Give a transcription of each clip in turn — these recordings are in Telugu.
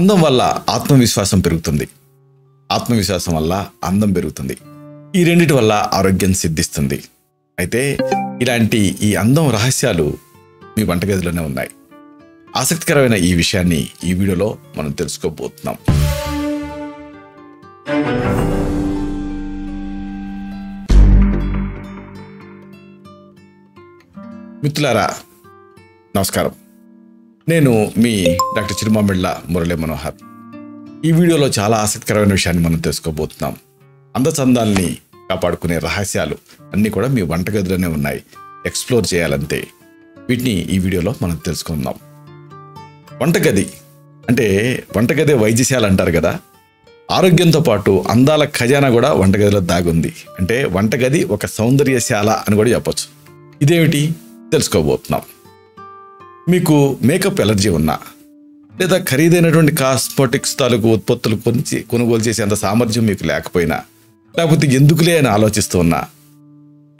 అందం వల్ల ఆత్మవిశ్వాసం పెరుగుతుంది. ఆత్మవిశ్వాసం వల్ల అందం పెరుగుతుంది. ఈ రెండిటి వల్ల ఆరోగ్యం సిద్ధిస్తుంది. అయితే ఇలాంటి ఈ అందం రహస్యాలు మీ వంటగదిలోనే ఉన్నాయి. ఆసక్తికరమైన ఈ విషయాన్ని ఈ వీడియోలో మనం తెలుసుకోబోతున్నాం. మిత్రులారా, నమస్కారం. నేను మీ డాక్టర్ చిరుమామిళ్ళ మురళీ మనోహర్. ఈ వీడియోలో చాలా ఆసక్తికరమైన విషయాన్ని మనం తెలుసుకోబోతున్నాం. అందచందాల్ని కాపాడుకునే రహస్యాలు అన్నీ కూడా మీ వంటగదిలోనే ఉన్నాయి. ఎక్స్ప్లోర్ చేయాలంటే వీటిని ఈ వీడియోలో మనం తెలుసుకుందాం. వంటగది అంటే వంటగదే వైద్యశాల అంటారు కదా. ఆరోగ్యంతో పాటు అందాల ఖజానా కూడా వంటగదిలో దాగుంది. అంటే వంటగది ఒక సౌందర్యశాల అని కూడా చెప్పొచ్చు. ఇదేమిటి తెలుసుకోబోతున్నాం. మీకు మేకప్ ఎలర్జీ ఉన్నా, లేదా ఖరీదైనటువంటి కాస్మెటిక్స్ తాలూకు ఉత్పత్తులు కొనుగోలు చేసేంత సామర్థ్యం మీకు లేకపోయినా, లేకపోతే ఎందుకులే అని ఆలోచిస్తూ ఉన్నా,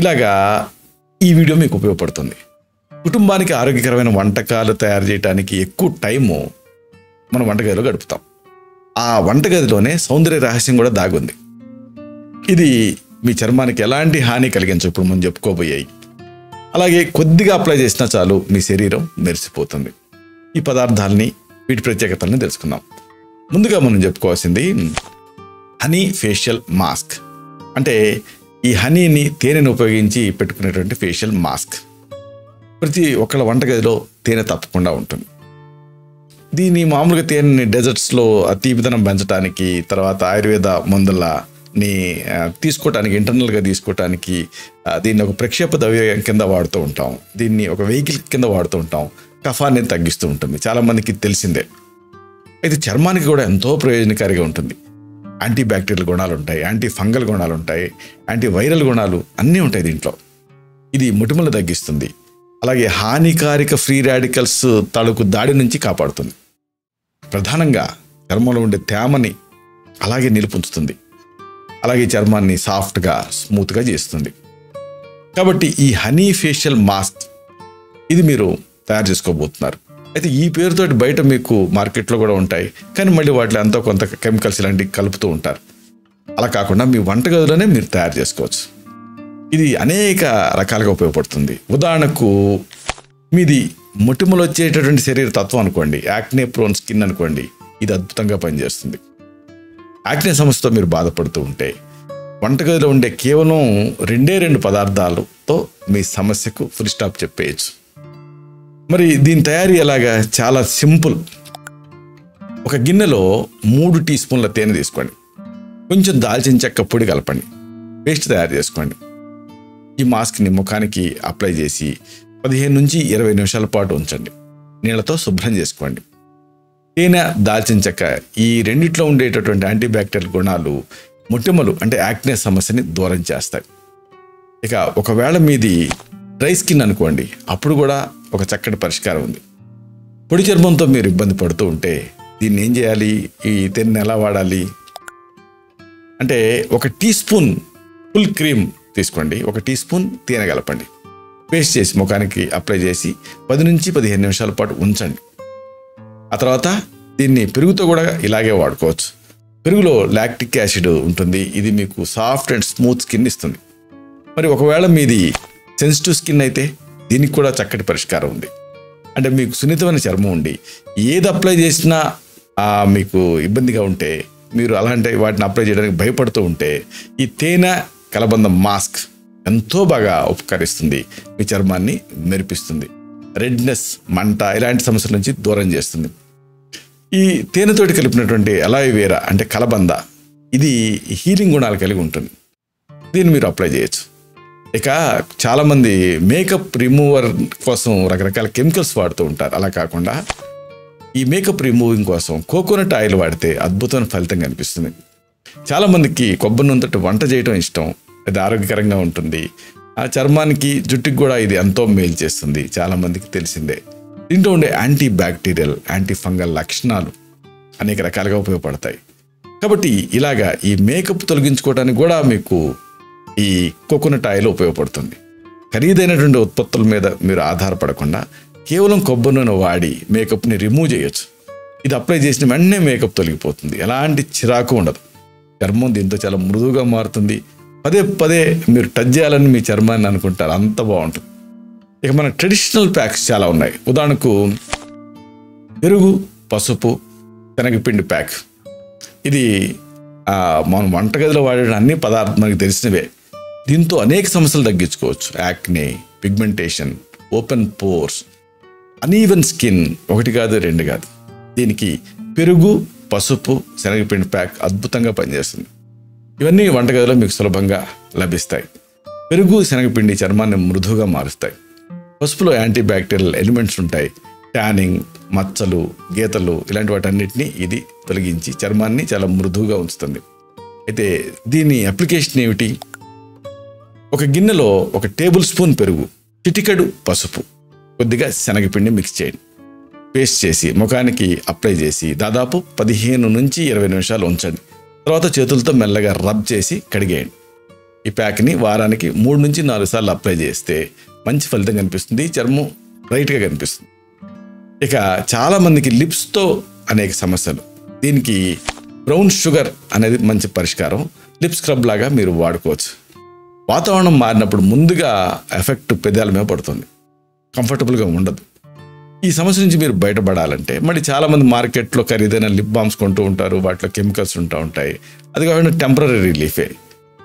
ఇలాగా ఈ వీడియో మీకు ఉపయోగపడుతుంది. కుటుంబానికి ఆరోగ్యకరమైన వంటకాలు తయారు చేయడానికి ఎక్కువ టైము మనం వంటగదిలో గడుపుతాం. ఆ వంటగదిలోనే సౌందర్య రహస్యం కూడా దాగుంది. ఇది మీ చర్మానికి ఎలాంటి హాని కలిగించవు. ఇప్పుడు మనం చెప్పుకోబోయాయి. అలాగే కొద్దిగా అప్లై చేసినా చాలు మీ శరీరం మెరిసిపోతుంది. ఈ పదార్థాలని, వీటి ప్రత్యేకతల్ని తెలుసుకుందాం. ముందుగా మనం చెప్పుకోవాల్సింది హనీ ఫేషియల్ మాస్క్. అంటే ఈ హనీని, తేనెను ఉపయోగించి పెట్టుకునేటువంటి ఫేషియల్ మాస్క్. ప్రతి ఒక్కళ్ళ వంటగదిలో తేనె తప్పకుండా ఉంటుంది. దీన్ని మామూలుగా తేనెని డెజర్ట్స్లో తీపిదనం పెంచడానికి, తర్వాత ఆయుర్వేద మందులని తీసుకోవటానికి, ఇంటర్నల్గా తీసుకోవటానికి దీన్ని ఒక ప్రక్షేప ద్రవ్యం కింద వాడుతూ ఉంటాం. దీన్ని ఒక వెహికల్ కింద వాడుతూ ఉంటాం. కఫాన్ని తగ్గిస్తూ ఉంటుంది. చాలామందికి తెలిసిందే. అయితే చర్మానికి కూడా ఎంతో ప్రయోజనకారిగా ఉంటుంది. యాంటీ బ్యాక్టీరియల్ గుణాలు ఉంటాయి, యాంటీ ఫంగల్ గుణాలు ఉంటాయి, యాంటీ వైరల్ గుణాలు అన్నీ ఉంటాయి దీంట్లో. ఇది మొటిమలు తగ్గిస్తుంది. అలాగే హానికారిక ఫ్రీ రాడికల్స్ తాలూకు దాడి నుంచి కాపాడుతుంది. ప్రధానంగా చర్మంలో ఉండే తేమని అలాగే నిలుపుంచుతుంది. అలాగే చర్మాన్ని సాఫ్ట్గా, స్మూత్గా చేస్తుంది. కాబట్టి ఈ హనీ ఫేషియల్ మాస్క్ ఇది మీరు తయారు చేసుకోబోతున్నారు. అయితే ఈ పేరుతోటి బయట మీకు మార్కెట్లో కూడా ఉంటాయి, కానీ మళ్ళీ వాటిలో ఎంతో కొంత కెమికల్స్ ఇలాంటివి కలుపుతూ ఉంటారు. అలా కాకుండా మీ వంటగదిలోనే మీరు తయారు చేసుకోవచ్చు. ఇది అనేక రకాలుగా ఉపయోగపడుతుంది. ఉదాహరణకు మీది మొటిమలు వచ్చేటటువంటి శరీర తత్వం అనుకోండి, యాక్నే ప్రోన్ స్కిన్ అనుకోండి, ఇది అద్భుతంగా పనిచేస్తుంది. యాక్నే సమస్యతో మీరు బాధపడుతూ ఉంటే వంటగదిలో ఉండే కేవలం 2 పదార్థాలతో మీ సమస్యకు ఫుల్ స్టాప్ చెప్పేయచ్చు. మరి దీని తయారీ ఎలాగా? చాలా సింపుల్. ఒక గిన్నెలో 3 టీ స్పూన్ల తేనె తీసుకోండి. కొంచెం దాల్చిన చెక్క పొడి కలపండి. పేస్ట్ తయారు చేసుకోండి. ఈ మాస్క్ని ముఖానికి అప్లై చేసి 15 నుంచి 20 నిమిషాల పాటు ఉంచండి. నీళ్ళతో శుభ్రం చేసుకోండి. తేనె, దాల్చిన చెక్క ఈ రెండిట్లో ఉండేటటువంటి యాంటీబ్యాక్టీరియల్ గుణాలు మొటిమలు అంటే యాక్నే సమస్యని దూరం చేస్తాయి. ఇక ఒకవేళ మీది డ్రై స్కిన్ అనుకోండి, అప్పుడు కూడా ఒక చక్కటి పరిష్కారం ఉంది. పొడి చర్మంతో మీరు ఇబ్బంది పడుతూ ఉంటే దీన్ని ఏం చేయాలి? ఈ తేనెని ఎలా వాడాలి అంటే, 1 టీ స్పూన్ ఫుల్ క్రీమ్ తీసుకోండి, 1 టీ స్పూన్ తేనె కలపండి. పేస్ట్ చేసి ముఖానికి అప్లై చేసి 10 నుంచి 15 నిమిషాల పాటు ఉంచండి. ఆ తర్వాత దీన్ని పెరుగుతో కూడా ఇలాగే వాడుకోవచ్చు. పెరుగులో లాక్టిక్ యాసిడ్ ఉంటుంది. ఇది మీకు సాఫ్ట్ అండ్ స్మూత్ స్కిన్ ఇస్తుంది. మరి ఒకవేళ మీది సెన్సిటివ్ స్కిన్ అయితే దీనికి కూడా చక్కటి పరిష్కారం ఉంది. అంటే మీకు సున్నితమైన చర్మం ఉండి ఏది అప్లై చేసినా మీకు ఇబ్బందిగా ఉంటే, మీరు అలాంటి వాటిని అప్లై చేయడానికి భయపడుతూ ఉంటే, ఈ తేనె కలబంద మాస్క్ ఎంతో బాగా ఉపకరిస్తుంది. మీ చర్మాన్ని మెరిపిస్తుంది. రెడ్నెస్, మంట ఇలాంటి సమస్యల నుంచి దూరం చేస్తుంది. ఈ తేనెతోటి కలిపినటువంటి అలోవెరా అంటే కలబంద, ఇది హీలింగ్ గుణాలు కలిగి ఉంటుంది. దీన్ని మీరు అప్లై చేయొచ్చు. ఇక చాలామంది మేకప్ రిమూవర్ కోసం రకరకాల కెమికల్స్ వాడుతూ ఉంటారు. అలా కాకుండా ఈ మేకప్ రిమూవింగ్ కోసం కోకోనట్ ఆయిల్ వాడితే అద్భుతమైన ఫలితం కనిపిస్తుంది. చాలామందికి కొబ్బరి నూనెతో వంట చేయడం ఇష్టం. అది ఆరోగ్యకరంగా ఉంటుంది. ఆ చర్మానికి, జుట్టుకి కూడా ఇది ఎంతో మేలు చేస్తుంది. చాలామందికి తెలిసిందే. దీంట్లో ఉండే యాంటీ బ్యాక్టీరియల్, యాంటీ ఫంగల్ లక్షణాలు అనేక రకాలుగా ఉపయోగపడతాయి. కాబట్టి ఇలాగా ఈ మేకప్ తొలగించుకోవడానికి కూడా మీకు ఈ కోకోనట్ ఆయిల్ ఉపయోగపడుతుంది. ఖరీదైనటువంటి ఉత్పత్తుల మీద మీరు ఆధారపడకుండా కేవలం కొబ్బరి నూనె వాడి మేకప్ని రిమూవ్ చేయొచ్చు. ఇది అప్లై చేసిన వెంటనే మేకప్ తొలగిపోతుంది, ఎలాంటి చిరాకు ఉండదు. చర్మం దీంతో చాలా మృదువుగా మారుతుంది. పదే పదే మీరు టచ్ చేయాలని మీ చర్మాన్ని అనుకుంటారు, అంత బాగుంటుంది. ఇక మన ట్రెడిషనల్ ప్యాక్స్ చాలా ఉన్నాయి. ఉదాహరణకు పెరుగు, పసుపు, శనగపిండి ప్యాక్. ఇది మనం వంటగదిలో వాడే అన్ని పదార్థాలు మనకు తెలిసినవే. దీంతో అనేక సమస్యలు తగ్గించుకోవచ్చు. Acne, pigmentation, open pores, uneven skin, 1 కాదు 2 కాదు. దీనికి పెరుగు, పసుపు, శనగపిండి ప్యాక్ అద్భుతంగా పనిచేస్తుంది. ఇవన్నీ వంటగదిలో మీకు సులభంగా లభిస్తాయి. పెరుగు, శనగపిండి చర్మాన్ని మృదువుగా మారుస్తాయి. పసుపులో యాంటీ బ్యాక్టీరియల్ ఎలిమెంట్స్ ఉంటాయి. ట్యానింగ్, మచ్చలు, గీతలు ఇలాంటి వాటన్నిటిని ఇది తొలగించి చర్మాన్ని చాలా మృదువుగా ఉంచుతుంది. అయితే దీని అప్లికేషన్ ఏమిటి? ఒక గిన్నెలో 1 టేబుల్ స్పూన్ పెరుగు, చిటికెడు పసుపు, కొద్దిగా శనగపిండి మిక్స్ చేయండి. పేస్ట్ చేసి ముఖానికి అప్లై చేసి దాదాపు 15 నుంచి 20 నిమిషాలు ఉంచండి. తర్వాత చేతులతో మెల్లగా రబ్ చేసి కడిగేయండి. ఈ ప్యాక్ని వారానికి 3 నుంచి 4 సార్లు అప్లై చేస్తే మంచి ఫలితం కనిపిస్తుంది. చర్మం బ్రైట్గా కనిపిస్తుంది. ఇక చాలామందికి లిప్స్తో అనేక సమస్యలు. దీనికి బ్రౌన్ షుగర్ అనేది మంచి పరిష్కారం. లిప్ స్క్రబ్ లాగా మీరు వాడుకోవచ్చు. వాతావరణం మారినప్పుడు ముందుగా ఎఫెక్ట్ పెదాల మీద పడుతుంది, కంఫర్టబుల్గా ఉండదు. ఈ సమస్య నుంచి మీరు బయటపడాలంటే మళ్ళీ చాలామంది మార్కెట్లో ఖరీదైన లిప్ బామ్స్ కొంటూ ఉంటారు, వాటిలో కెమికల్స్ ఉంటాయి. అది కాకుండా టెంపరీ రిలీఫే.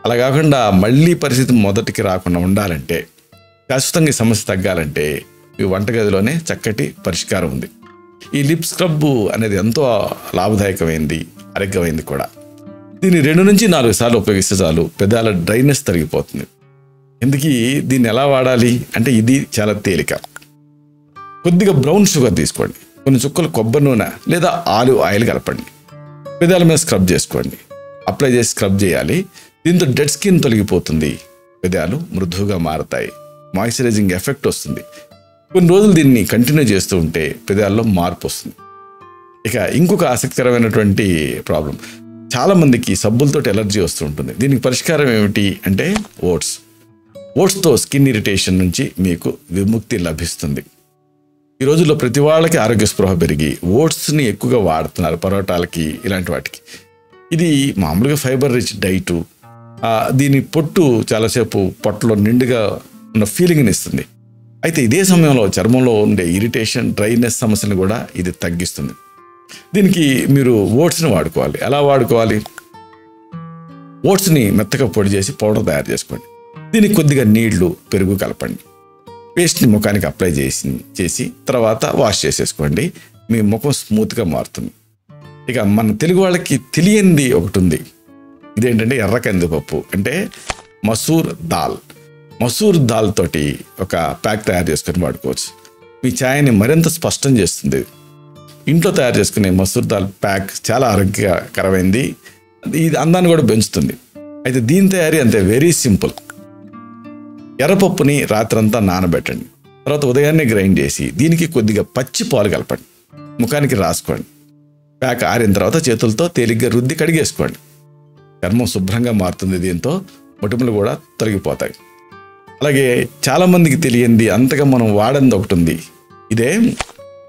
అలా కాకుండా మళ్ళీ పరిస్థితి మొదటికి రాకుండా ఉండాలంటే, శాశ్వతంగా ఈ సమస్య తగ్గాలంటే ఈ వంటగదిలోనే చక్కటి పరిష్కారం ఉంది. ఈ లిప్ స్క్రబ్ అనేది ఎంతో లాభదాయకమైంది, ఆరోగ్యమైంది కూడా. దీన్ని 2 నుంచి 4 సార్లు ఉపయోగిస్తే చాలు, పెదాల డ్రైనెస్ తరిగిపోతుంది. ఎందుకు దీన్ని ఎలా వాడాలి అంటే ఇది చాలా తేలిక. కొద్దిగా బ్రౌన్ షుగర్ తీసుకోండి, కొన్ని చుక్కలు కొబ్బరి నూనె లేదా ఆలివ్ ఆయిల్ కలపండి. పెదాల మీద స్క్రబ్ చేసుకోండి. అప్లై చేసి స్క్రబ్ చేయాలి. దీంతో డెడ్ స్కిన్ తొలగిపోతుంది, పెదాలు మృదువుగా మారతాయి, మాయిశ్చరైజింగ్ ఎఫెక్ట్ వస్తుంది. కొన్ని రోజులు దీన్ని కంటిన్యూ చేస్తూ ఉంటే పెదాల్లో మార్పు వస్తుంది. ఇక ఇంకొక ఆసక్తికరమైనటువంటి ప్రాబ్లం, చాలామందికి సబ్బులతో ఎలర్జీ వస్తూ ఉంటుంది. దీనికి పరిష్కారం ఏమిటి అంటే ఓట్స్తో స్కిన్ ఇరిటేషన్ నుంచి మీకు విముక్తి లభిస్తుంది. ఈ రోజుల్లో ప్రతి వాళ్ళకి ఆరోగ్య స్పృహ పెరిగి ఓట్స్ని ఎక్కువగా వాడుతున్నారు, పరోటాలకి ఇలాంటి వాటికి. ఇది మామూలుగా ఫైబర్ రిచ్ డైటు. దీని పొట్టు చాలాసేపు పొట్టలో నిండుగా ఉన్న ఫీలింగ్ని ఇస్తుంది. అయితే ఇదే సమయంలో చర్మంలో ఉండే ఇరిటేషన్, డ్రైనెస్ సమస్యను కూడా ఇది తగ్గిస్తుంది. దీనికి మీరు ఓట్స్ని వాడుకోవాలి. ఎలా వాడుకోవాలి? ఓట్స్ని మెత్తగా పొడి చేసి పౌడర్ తయారు చేసుకోండి. దీనికి కొద్దిగా నీళ్లు, పెరుగు కలపండి. పేస్ట్ని ముఖానికి అప్లై చేసి తర్వాత వాష్ చేసేసుకోండి. మీ ముఖం స్మూత్గా మారుతుంది. ఇక మన తెలుగు వాళ్ళకి తెలియంది ఒకటి ఉంది. ఇదేంటంటే ఎర్ర కందిపప్పు, అంటే మసూర్ దాల్ తోటి ఒక ప్యాక్ తయారు చేసుకొని వాడుకోవచ్చు. మీ ఛాయ్ని మరింత స్పష్టం చేస్తుంది. ఇంట్లో తయారు చేసుకునే మసూర్ దాల్ ప్యాక్ చాలా ఆరోగ్యకరమైంది. ఇది అందాన్ని కూడా పెంచుతుంది. అయితే దీని తయారీ అంతే వెరీ సింపుల్. ఎర్రపప్పుని రాత్రంతా నానబెట్టండి. తర్వాత ఉదయాన్నే గ్రైండ్ చేసి దీనికి కొద్దిగా పచ్చి పాలు కలపండి. ముఖానికి రాసుకోండి. ప్యాక్ ఆరిన తర్వాత చేతులతో తేలిగ్గా రుద్ది కడిగేసుకోండి. చర్మం శుభ్రంగా మారుతుంది. దీంతో మొటిమలు కూడా తొలగిపోతాయి. అలాగే చాలామందికి తెలియంది, అంతగా మనం వాడంది ఒకటి ఉంది. ఇదే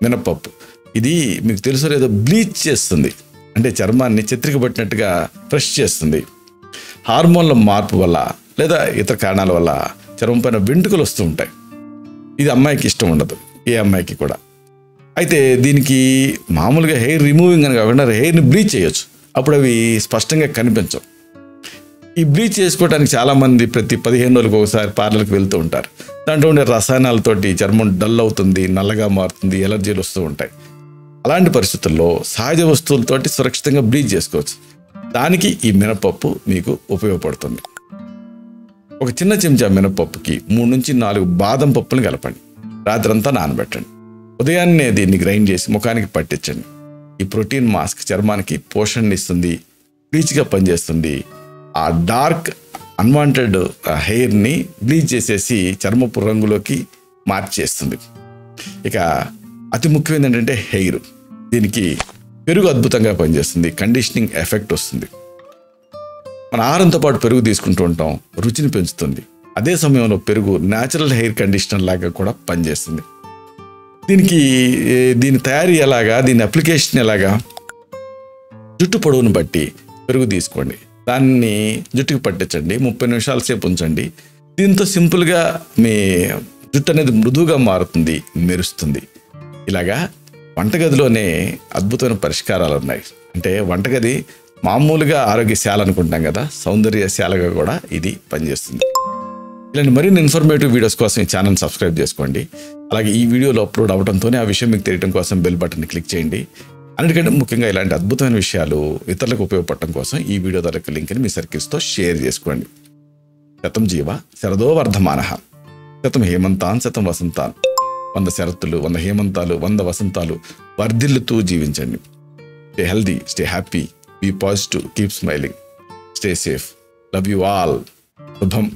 మినపప్పు. ఇది మీకు తెలుసో లేదో బ్లీచ్ చేస్తుంది, అంటే చర్మాన్ని చిత్రిక పట్టినట్టుగా ఫ్రెష్ చేస్తుంది. హార్మోన్ల మార్పు వల్ల లేదా ఇతర కారణాల వల్ల చర్మం పైన వెంట్రుకలు వస్తూ ఉంటాయి. ఇది అమ్మాయికి ఇష్టం ఉండదు, ఏ అమ్మాయికి కూడా. అయితే దీనికి మామూలుగా హెయిర్ రిమూవింగ్ అని కాకుండా హెయిర్ని బ్లీచ్ చేయొచ్చు. అప్పుడు అవి స్పష్టంగా కనిపించవు. ఈ బ్లీచ్ చేసుకోవడానికి చాలామంది ప్రతి 15 రోజులకు ఒకసారి పార్లర్కి వెళ్తూ ఉంటారు. దాంట్లో ఉండే రసాయనాలతోటి చర్మం డల్ అవుతుంది, నల్లగా మారుతుంది, ఎలర్జీలు వస్తూ ఉంటాయి. అలాంటి పరిస్థితుల్లో సహజ వస్తువులతోటి సురక్షితంగా బ్లీచ్ చేసుకోవచ్చు. దానికి ఈ మినపప్పు మీకు ఉపయోగపడుతుంది. ఒక చిన్న చెంచా మినపప్పుకి 3 నుంచి 4 బాదం పప్పులను కలపండి. రాత్రంతా నానబెట్టండి. ఉదయాన్నే దీన్ని గ్రైండ్ చేసి ముఖానికి పట్టించండి. ఈ ప్రోటీన్ మాస్క్ చర్మానికి పోషణ ఇస్తుంది, బ్లీచ్గా పనిచేస్తుంది. ఆ డార్క్ అన్వాంటెడ్ హెయిర్ని బ్లీచ్ చేసేసి చర్మపు రంగులోకి మార్చేస్తుంది. ఇక అతి ముఖ్యమైనది ఏంటంటే హెయిర్. దీనికి పెరుగు అద్భుతంగా పనిచేస్తుంది, కండిషనింగ్ ఎఫెక్ట్ వస్తుంది. మన ఆహారంతో పాటు పెరుగు తీసుకుంటూ ఉంటాం, రుచిని పెంచుతుంది. అదే సమయంలో పెరుగు న్యాచురల్ హెయిర్ కండిషనర్ లాగా కూడా పనిచేస్తుంది. దీని తయారీ ఎలాగా, దీని అప్లికేషన్ ఎలాగా, జుట్టు పొడవును బట్టి పెరుగు తీసుకోండి, దాన్ని జుట్టుకి పట్టించండి, 30 నిమిషాల సేపు ఉంచండి. దీంతో సింపుల్గా మీ జుట్టు అనేది మృదువుగా మారుతుంది, మెరుస్తుంది. ఇలాగా వంటగదిలోనే అద్భుతమైన పరిష్కారాలు ఉన్నాయి. అంటే వంటగది మామూలుగా ఆరోగ్యశాల అనుకుంటాం కదా, సౌందర్యశాలగా కూడా ఇది పనిచేస్తుంది. ఇలాంటి మరిన్ని ఇన్ఫర్మేటివ్ వీడియోస్ కోసం ఈ ఛానల్ సబ్స్క్రైబ్ చేసుకోండి. అలాగే ఈ వీడియోలో అప్లోడ్ అవడంతోనే ఆ విషయం మీకు తెలియడం కోసం బెల్ బటన్ని క్లిక్ చేయండి. అన్నిటికంటే ముఖ్యంగా ఇలాంటి అద్భుతమైన విషయాలు ఇతరులకు ఉపయోగపడటం కోసం ఈ వీడియో తాలూకు లింక్ని మీ సర్కిల్స్తో షేర్ చేసుకోండి. శతం జీవ శరదో వర్ధమానః, శతం హేమంతాన్ శతం వసంతాన్. 100 శరత్తులు, 100 హేమంతాలు, 100 వసంతాలు వర్ధిల్లుతూ జీవించండి. Stay healthy, stay happy, be positive, keep smiling, stay safe. Love you all. శుభం.